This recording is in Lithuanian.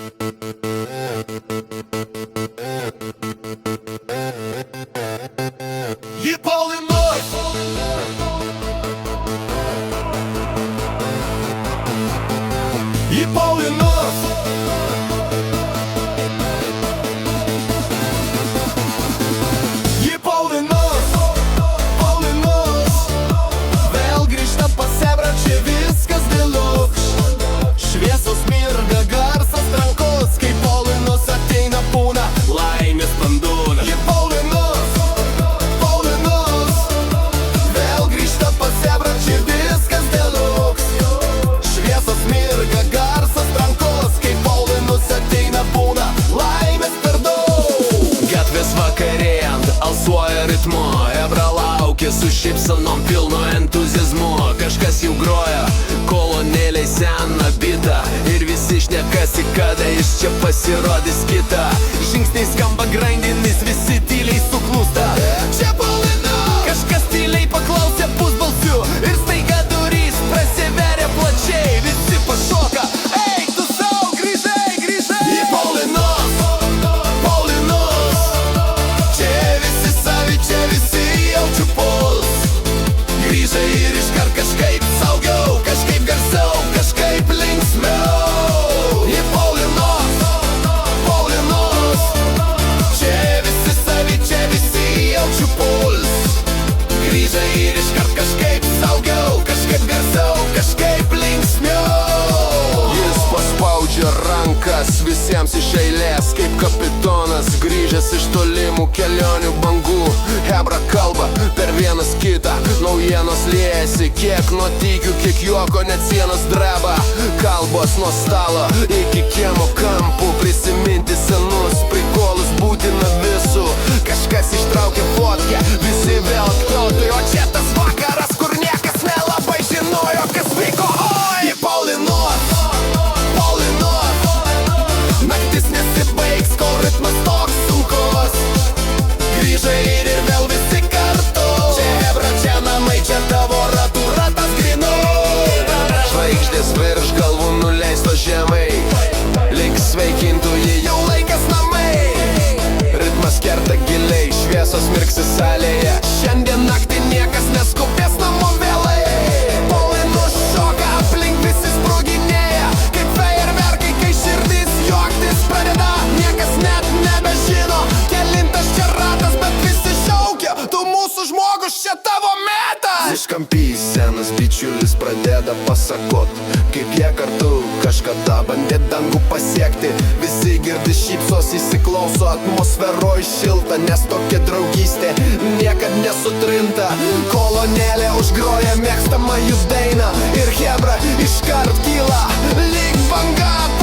Ji pollinoj Ji pollinoj Ji pollinoj Pollinoj Vėl grįžta pas Ebrą, čia viskas deluxe. Šviesos mirga, garsas trankus, kai pollinus ateina būna laimės pandūna. Ji pollinus Pollinus Vėl grįžta pas Ebrą, čia viskas deluxe. Šviesos mirga, garsas trankus, kai pollinus ateina būna laimės per daug. Gatvės vakarėjant alsuoja ritmu, Ebra laukia su šypsenom pilnu entuzizmu. Kažkas jau groja kolonėliai seną bitą ir visi šnekasi, kada iš čia pasirodys kita. Žingsniai skamba grandinis, visi tyliai suklūsta. Čia Paulina! Kažkas tyliai paklausė pusbalsiu ir staiga durys prasiveria plačiai. Visi pašoka, eik tu sau, grįžai, grįžai. Į Paulinos, Paulinos. Čia visi savi, čia visi jaučiu puls. Grįžai ir iškart kažkaip saugiau, kažkaip garsiau, kažkaip linksmiau. Į Paulinos, Paulinos. Čia visi savi, čia visi jaučiu puls. Grįžai ir iškart kažkaip saugiau, kažkaip garsiau, kažkaip linksmiau. Jis paspaudžia rankas visiems iš eilės, kaip kapitonas grįžęs iš tolimų kelionių bangų. Ebra kalba per vienas kitą, naujienos liejasi, kiek nuotykių, kiek juoko, net sienos dreba. Kalbos nuo stalo iki kiemo kampų, prisiminti senus prikolus būtina visų. Kažkas ištraukia fotkę, visi vėl atkaltai, o čia tas vakaras, kur niekas nelabai žinojo, kas vyko. Oi, į Paulinos, Paulinos. Naktis nesibaigs, kol ritmas toks sunkus. Grįžai ir vėl visi kartu. Čia Ebra, čia namai, čia tavo ratų ratas grinu. Žvaigždės virš galvų nuleisto žemai, lyg sveikintojai jau laikas namai. Ritmas kerta giliai, šviesos mirksi salėje. Šiandien naktį niekas neskubės namo vėlai. Paulinų šoka, aplink visi sproginėja, kaip fejerverkai, kai širdis juoktis pradeda. Niekas net nebežino, kelintas čia ratas, bet visi šaukia, tu mūsų žmogus, čia tavo metas. Iš kampys senas bičiulis pradeda pasakot, kaip jie kartu kažkada bandė dangų pasiekti. Visi girdi šypsos, įsiklauso, atmosferoj šilta, nes tokia draugystė niekad nesutrinta. Kolonėlė užgroja mėgstamą jų dainą ir Ebra iškart kyla lyg banga.